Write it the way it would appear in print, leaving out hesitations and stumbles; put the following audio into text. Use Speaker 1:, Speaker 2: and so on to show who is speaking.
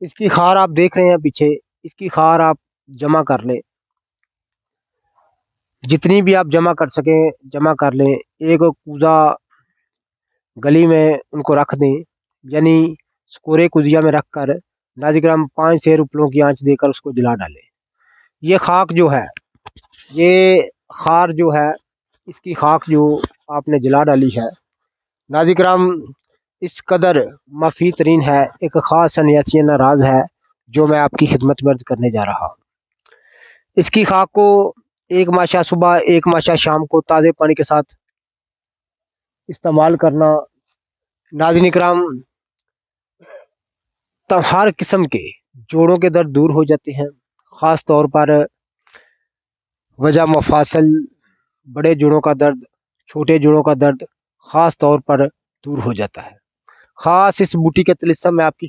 Speaker 1: इसकी खार आप देख रहे हैं पीछे, इसकी खार आप जमा कर लें, जितनी भी आप जमा कर सकें जमा कर लें। एक कूजा गली में उनको रख दें, यानी कोरे कुजिया में रखकर नाजिग्राम 5 से उपलों की आंच देकर उसको जला डालें। ये खाक जो है, ये खार जो है, इसकी खाक जो आपने जला डाली है, नाजिग्राम इस कदर मफी तरीन है, एक ख़ास सन्यासियाना राज है जो मैं आपकी खिदमत में अर्ज करने जा रहा हूँ। इसकी खाक को एक माशा सुबह एक माशा शाम को ताज़े पानी के साथ इस्तेमाल करना। नाज़रीन इकराम, हर किस्म के जोड़ों के दर्द दूर हो जाते हैं, ख़ास तौर पर वजह मफासल, बड़े जोड़ों का दर्द, छोटे जोड़ों का दर्द ख़ास तौर पर दूर हो जाता है। ख़ास इस बूटी के तिलिस्म में आपकी